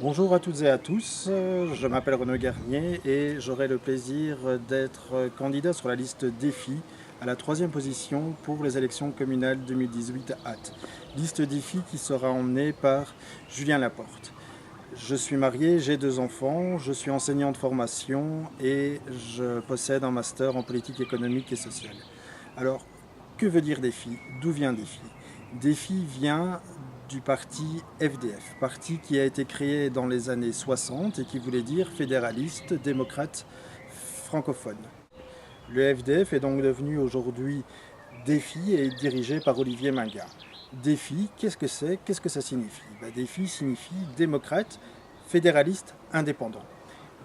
Bonjour à toutes et à tous, je m'appelle Renaud Garnier et j'aurai le plaisir d'être candidat sur la liste Défi à la troisième position pour les élections communales 2018 à Ath. Liste Défi qui sera emmenée par Julien Laporte. Je suis marié, j'ai 2 enfants, je suis enseignant de formation et je possède un master en politique économique et sociale. Alors, que veut dire Défi? D'où vient Défi? Défi vient du parti FDF, parti qui a été créé dans les années 60 et qui voulait dire fédéraliste, démocrate, francophone. Le FDF est donc devenu aujourd'hui Défi et est dirigé par Olivier Minga. Défi, qu'est-ce que c'est? Qu'est-ce que ça signifie? Défi signifie démocrate, fédéraliste, indépendant.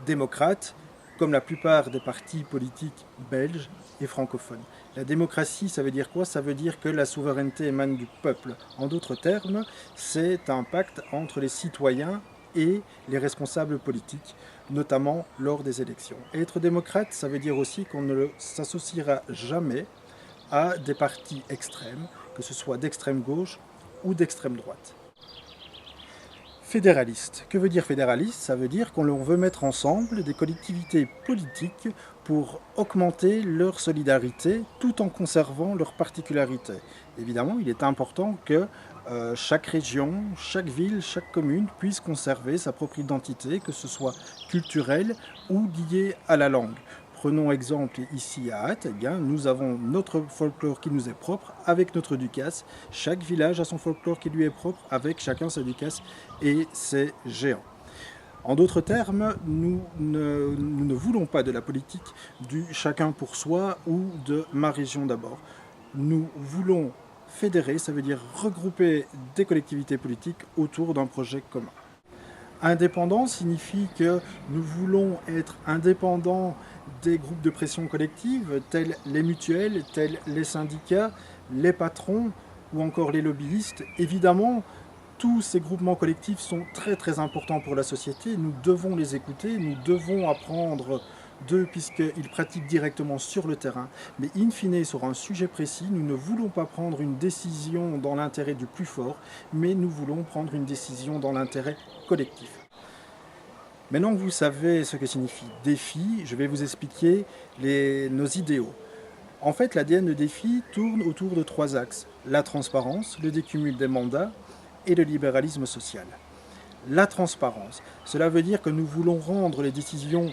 Démocrate, comme la plupart des partis politiques belges et francophones. La démocratie, ça veut dire quoi? Ça veut dire que la souveraineté émane du peuple. En d'autres termes, c'est un pacte entre les citoyens et les responsables politiques, notamment lors des élections. Et être démocrate, ça veut dire aussi qu'on ne s'associera jamais à des partis extrêmes, que ce soit d'extrême gauche ou d'extrême droite. Fédéraliste. Que veut dire fédéraliste? Ça veut dire qu'on veut mettre ensemble des collectivités politiques pour augmenter leur solidarité tout en conservant leurs particularités. Évidemment, il est important que chaque région, chaque ville, chaque commune puisse conserver sa propre identité, que ce soit culturelle ou liée à la langue. Prenons exemple ici à Ath, nous avons notre folklore qui nous est propre avec notre ducasse. Chaque village a son folklore qui lui est propre avec chacun sa ducasse et ses géants. En d'autres termes, nous ne voulons pas de la politique du chacun pour soi ou de ma région d'abord. Nous voulons fédérer, ça veut dire regrouper des collectivités politiques autour d'un projet commun. Indépendant signifie que nous voulons être indépendants des groupes de pression collective, tels les mutuelles, tels les syndicats, les patrons ou encore les lobbyistes. Évidemment, tous ces groupements collectifs sont très très importants pour la société. Nous devons les écouter, nous devons apprendre d'eux puisqu'ils pratiquent directement sur le terrain. Mais in fine, sur un sujet précis, nous ne voulons pas prendre une décision dans l'intérêt du plus fort, mais nous voulons prendre une décision dans l'intérêt collectif. Maintenant que vous savez ce que signifie défi, je vais vous expliquer nos idéaux. En fait, l'ADN de défi tourne autour de 3 axes: la transparence, le décumul des mandats et le libéralisme social. La transparence, cela veut dire que nous voulons rendre les décisions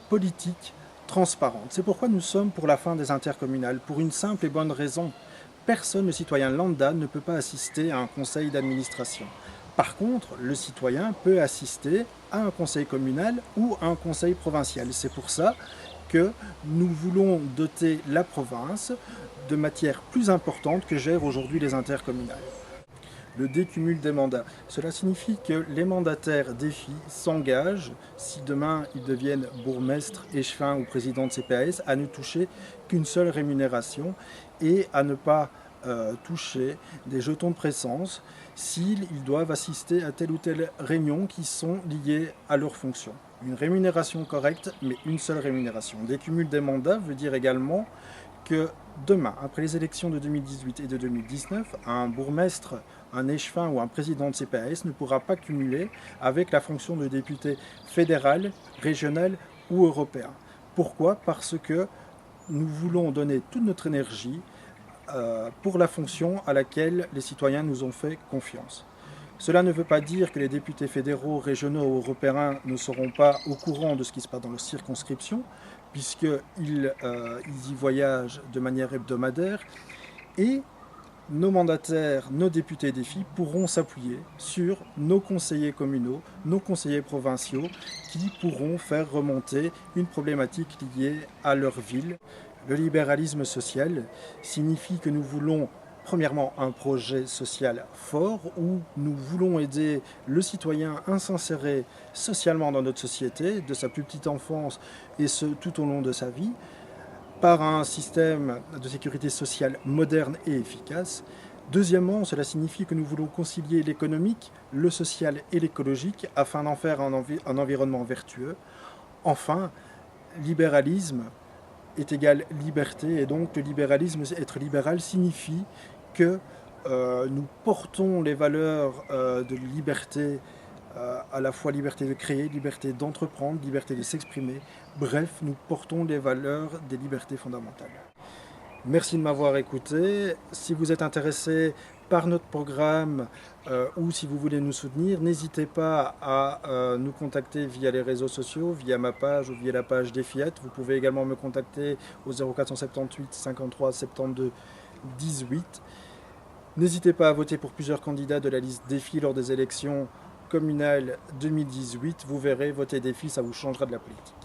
politiques transparentes. C'est pourquoi nous sommes pour la fin des intercommunales, pour une simple et bonne raison. Personne, le citoyen lambda, ne peut pas assister à un conseil d'administration. Par contre, le citoyen peut assister à un conseil communal ou à un conseil provincial. C'est pour ça que nous voulons doter la province de matières plus importantes que gèrent aujourd'hui les intercommunales. Le décumul des mandats. Cela signifie que les mandataires défi s'engagent, si demain ils deviennent bourgmestres, échevins ou présidents de CPAS, à ne toucher qu'une seule rémunération et à ne pas toucher des jetons de présence s'ils doivent assister à telle ou telle réunion qui sont liées à leur fonction. Une rémunération correcte, mais une seule rémunération. Décumul des mandats veut dire également que demain, après les élections de 2018 et de 2019, un bourgmestre, un échevin ou un président de CPAS ne pourra pas cumuler avec la fonction de député fédéral, régional ou européen. Pourquoi? Parce que nous voulons donner toute notre énergie pour la fonction à laquelle les citoyens nous ont fait confiance. Cela ne veut pas dire que les députés fédéraux, régionaux ou européens ne seront pas au courant de ce qui se passe dans leur circonscription, puisqu'ils y voyagent de manière hebdomadaire, et nos mandataires, nos députés défi pourront s'appuyer sur nos conseillers communaux, nos conseillers provinciaux, qui pourront faire remonter une problématique liée à leur ville. Le libéralisme social signifie que nous voulons premièrement un projet social fort où nous voulons aider le citoyen à s'insérer socialement dans notre société, de sa plus petite enfance et ce tout au long de sa vie, par un système de sécurité sociale moderne et efficace. Deuxièmement, cela signifie que nous voulons concilier l'économique, le social et l'écologique afin d'en faire un environnement vertueux. Enfin, libéralisme est égal liberté, et donc le libéralisme, être libéral, signifie que nous portons les valeurs de liberté à la fois liberté de créer, liberté d'entreprendre, liberté de s'exprimer. Bref, nous portons les valeurs des libertés fondamentales. Merci de m'avoir écouté. Si vous êtes intéressé par notre programme ou si vous voulez nous soutenir, n'hésitez pas à nous contacter via les réseaux sociaux, via ma page ou via la page des FIET. Vous pouvez également me contacter au 0478 53 72 18. N'hésitez pas à voter pour plusieurs candidats de la liste Défi lors des élections communales 2018. Vous verrez, voter Défi, ça vous changera de la politique.